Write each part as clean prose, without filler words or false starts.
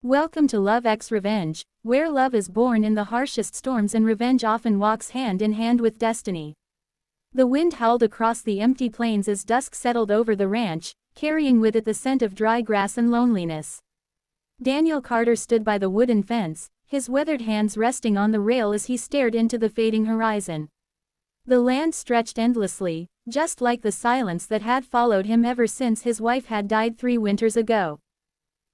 Welcome to Love X Revenge, where love is born in the harshest storms and revenge often walks hand in hand with destiny. The wind howled across the empty plains as dusk settled over the ranch, carrying with it the scent of dry grass and loneliness. Daniel Carter stood by the wooden fence, his weathered hands resting on the rail as he stared into the fading horizon. The land stretched endlessly, just like the silence that had followed him ever since his wife had died 3 winters ago.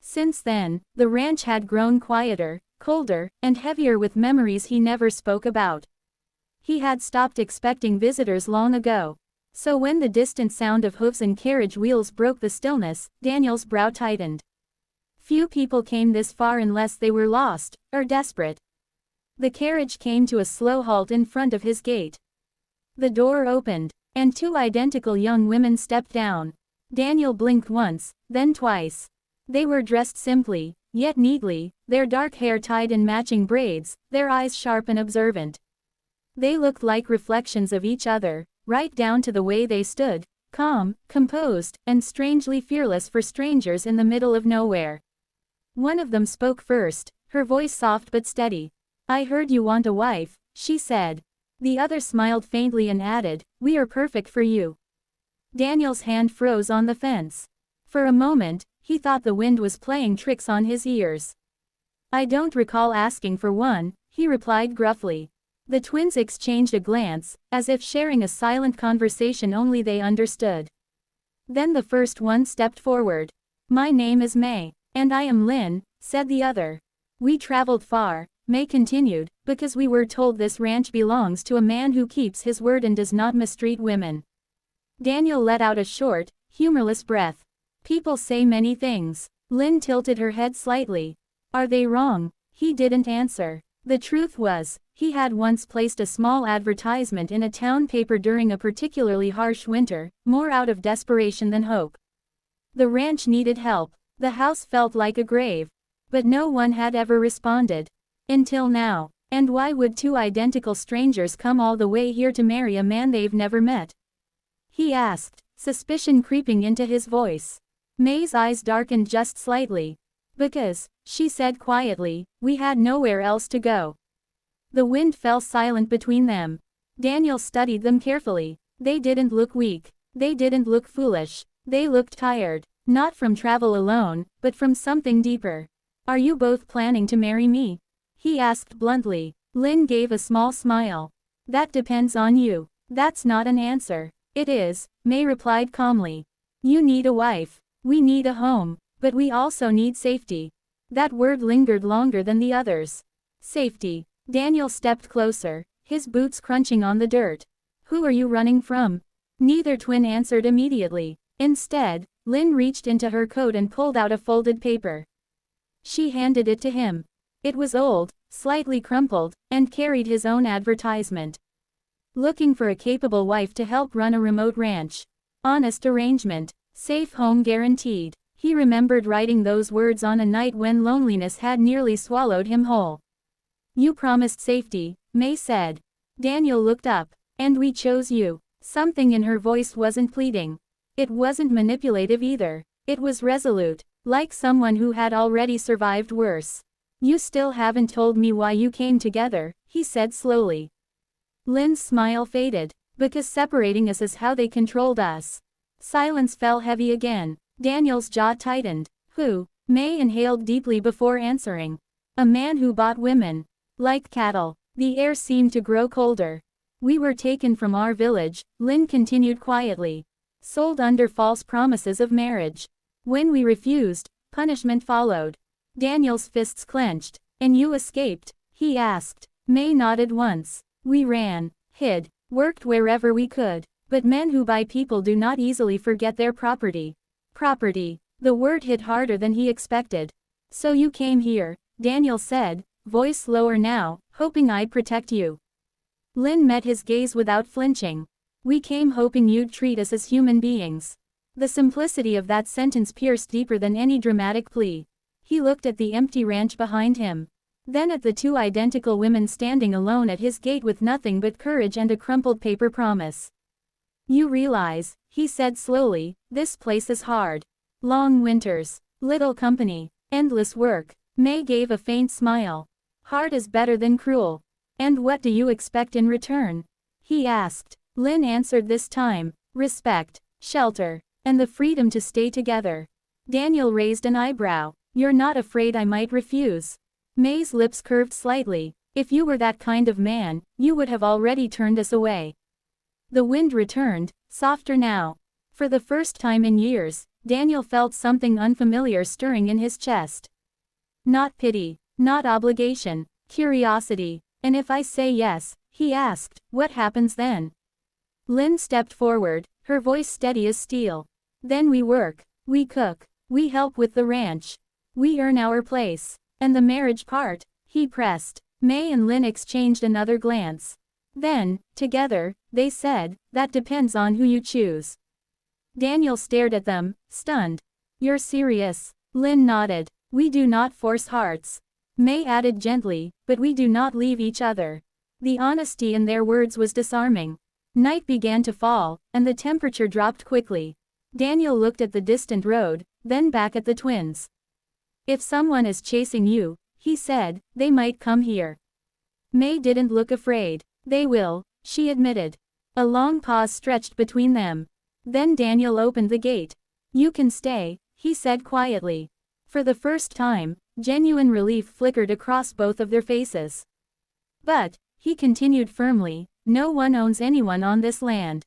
Since then, the ranch had grown quieter, colder, and heavier with memories he never spoke about. He had stopped expecting visitors long ago. So when the distant sound of hoofs and carriage wheels broke the stillness, Daniel's brow tightened. Few people came this far unless they were lost, or desperate. The carriage came to a slow halt in front of his gate. The door opened, and 2 identical young women stepped down. Daniel blinked once, then twice. They were dressed simply, yet neatly, their dark hair tied in matching braids, their eyes sharp and observant. They looked like reflections of each other, right down to the way they stood, calm, composed, and strangely fearless for strangers in the middle of nowhere. One of them spoke first, her voice soft but steady. "I heard you want a wife," she said. The other smiled faintly and added, "We are perfect for you." Daniel's hand froze on the fence. For a moment, he thought the wind was playing tricks on his ears. "I don't recall asking for one," he replied gruffly. The twins exchanged a glance, as if sharing a silent conversation only they understood. Then the first one stepped forward. "My name is May." "And I am Lynn," said the other. "We traveled far," May continued, "because we were told this ranch belongs to a man who keeps his word and does not mistreat women." Daniel let out a short, humorless breath. "People say many things." Lynn tilted her head slightly. "Are they wrong?" He didn't answer. The truth was, he had once placed a small advertisement in a town paper during a particularly harsh winter, more out of desperation than hope. The ranch needed help. The house felt like a grave. But no one had ever responded. Until now. And why would 2 identical strangers come all the way here to marry a man they've never met? He asked, suspicion creeping into his voice. May's eyes darkened just slightly. "Because," she said quietly, "we had nowhere else to go." The wind fell silent between them. Daniel studied them carefully. They didn't look weak. They didn't look foolish. They looked tired. Not from travel alone, but from something deeper. "Are you both planning to marry me?" he asked bluntly. Lynn gave a small smile. "That depends on you." "That's not an answer." "It is," May replied calmly. "You need a wife. We need a home. But we also need safety." That word lingered longer than the others. Safety. Daniel stepped closer, his boots crunching on the dirt. "Who are you running from?" Neither twin answered immediately. Instead, Lynn reached into her coat and pulled out a folded paper. She handed it to him. It was old, slightly crumpled, and carried his own advertisement. Looking for a capable wife to help run a remote ranch. Honest arrangement. Safe home guaranteed. He remembered writing those words on a night when loneliness had nearly swallowed him whole. "You promised safety," May said. Daniel looked up. "And we chose you." Something in her voice wasn't pleading. It wasn't manipulative either. It was resolute, like someone who had already survived worse. "You still haven't told me why you came together," he said slowly. Lynn's smile faded. "Because separating us is how they controlled us." Silence fell heavy again. Daniel's jaw tightened. "Who?" May inhaled deeply before answering. "A man who bought women. Like cattle." The air seemed to grow colder. "We were taken from our village," Lynn continued quietly. "Sold under false promises of marriage. When we refused, punishment followed." Daniel's fists clenched. "And you escaped?" he asked. May nodded once. "We ran, hid, worked wherever we could. But men who buy people do not easily forget their property." Property. The word hit harder than he expected. "So you came here," Daniel said, voice lower now, "hoping I'd protect you." Lynn met his gaze without flinching. "We came hoping you'd treat us as human beings." The simplicity of that sentence pierced deeper than any dramatic plea. He looked at the empty ranch behind him. Then at the 2 identical women standing alone at his gate with nothing but courage and a crumpled paper promise. "You realize," he said slowly, "this place is hard. Long winters, little company, endless work." May gave a faint smile. Hard is better than cruel. And what do you expect in return? He asked. Lynn answered this time. Respect, shelter, and the freedom to stay together. Daniel raised an eyebrow. You're not afraid I might refuse? May's lips curved slightly. If you were that kind of man, you would have already turned us away. The wind returned, softer now. For the first time in years, Daniel felt something unfamiliar stirring in his chest. Not pity, not obligation, curiosity. And if I say yes, he asked, what happens then? Lynn stepped forward, her voice steady as steel. Then we work, we cook, we help with the ranch. We earn our place. And the marriage part? He pressed. May and Lynn exchanged another glance. Then, together, they said, that depends on who you choose. Daniel stared at them, stunned. You're serious? Lynn nodded. We do not force hearts. May added gently, but we do not leave each other. The honesty in their words was disarming. Night began to fall, and the temperature dropped quickly. Daniel looked at the distant road, then back at the twins. If someone is chasing you, he said, they might come here. May didn't look afraid. They will, she admitted. A long pause stretched between them. Then Daniel opened the gate. You can stay, he said quietly. For the first time, genuine relief flickered across both of their faces. But, he continued firmly, no one owns anyone on this land.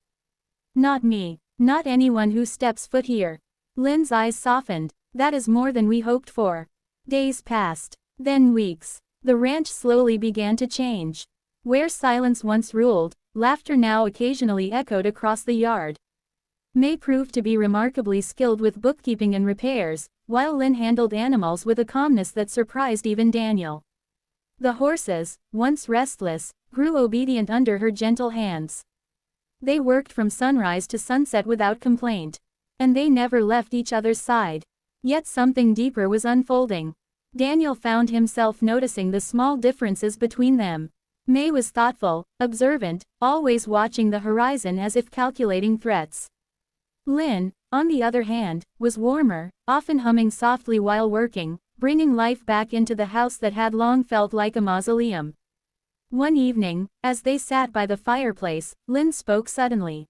Not me, not anyone who steps foot here. Lynn's eyes softened. That is more than we hoped for. Days passed, then weeks. The ranch slowly began to change. Where silence once ruled, laughter now occasionally echoed across the yard. May proved to be remarkably skilled with bookkeeping and repairs, while Lynn handled animals with a calmness that surprised even Daniel. The horses, once restless, grew obedient under her gentle hands. They worked from sunrise to sunset without complaint. And they never left each other's side. Yet something deeper was unfolding. Daniel found himself noticing the small differences between them. May was thoughtful, observant, always watching the horizon as if calculating threats. Lynn, on the other hand, was warmer, often humming softly while working, bringing life back into the house that had long felt like a mausoleum. One evening, as they sat by the fireplace, Lynn spoke suddenly.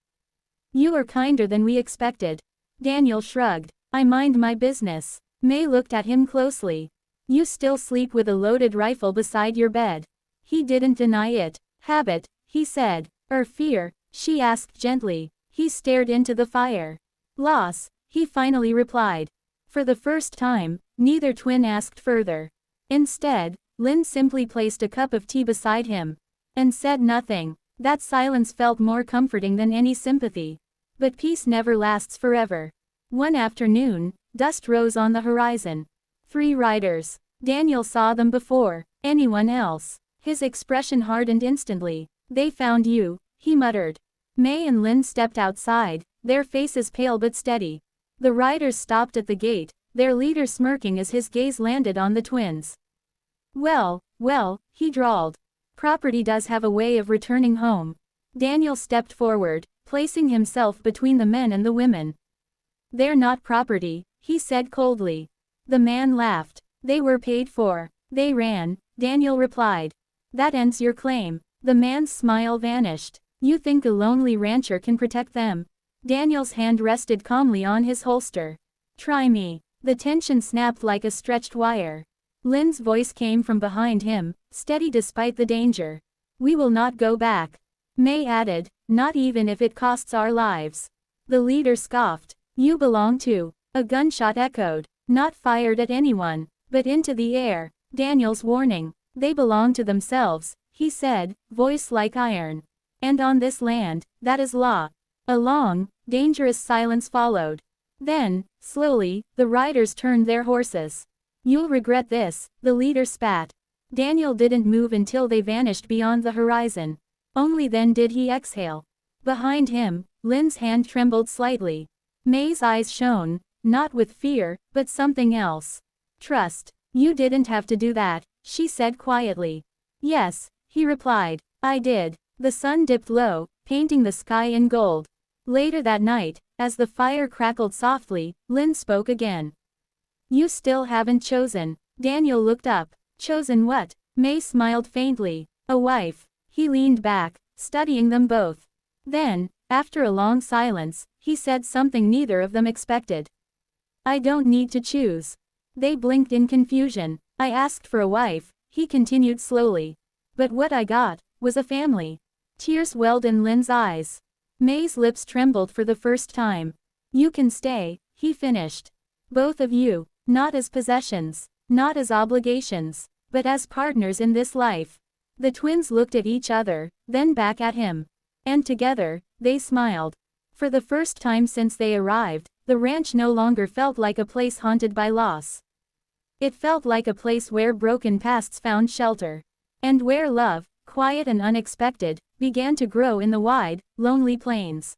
You are kinder than we expected. Daniel shrugged. I mind my business. May looked at him closely. You still sleep with a loaded rifle beside your bed. He didn't deny it. Habit, he said. Or fear, she asked gently. He stared into the fire. Loss, he finally replied. For the first time, neither twin asked further. Instead, Lynn simply placed a cup of tea beside him. And said nothing. That silence felt more comforting than any sympathy. But peace never lasts forever. One afternoon, dust rose on the horizon. 3 riders. Daniel saw them before anyone else. His expression hardened instantly. They found you, he muttered. May and Lynn stepped outside, their faces pale but steady. The riders stopped at the gate, their leader smirking as his gaze landed on the twins. Well, he drawled. Property does have a way of returning home. Daniel stepped forward, placing himself between the men and the women. They're not property, he said coldly. The man laughed. They were paid for. They ran, Daniel replied. That ends your claim. The man's smile vanished. You think a lonely rancher can protect them? Daniel's hand rested calmly on his holster. Try me. The tension snapped like a stretched wire. Lynn's voice came from behind him, steady despite the danger. We will not go back. May added, not even if it costs our lives. The leader scoffed. You belong to. A gunshot echoed, not fired at anyone, but into the air. Daniel's warning. They belong to themselves, he said, voice like iron. And on this land, that is law. A long, dangerous silence followed. Then, slowly, the riders turned their horses. You'll regret this, the leader spat. Daniel didn't move until they vanished beyond the horizon. Only then did he exhale. Behind him, Lynn's hand trembled slightly. May's eyes shone, not with fear, but something else. Trust. You didn't have to do that, she said quietly. Yes, he replied. I did. The sun dipped low, painting the sky in gold. Later that night, as the fire crackled softly, Lynn spoke again. You still haven't chosen. Daniel looked up. Chosen what? May smiled faintly. A wife. He leaned back, studying them both. Then, after a long silence, he said something neither of them expected. I don't need to choose. They blinked in confusion. I asked for a wife, he continued slowly. But what I got was a family. Tears welled in Lynn's eyes. May's lips trembled for the first time. You can stay, he finished. Both of you, not as possessions, not as obligations, but as partners in this life. The twins looked at each other, then back at him. And together, they smiled. For the first time since they arrived, the ranch no longer felt like a place haunted by loss. It felt like a place where broken pasts found shelter. And where love, quiet and unexpected, began to grow in the wide, lonely plains.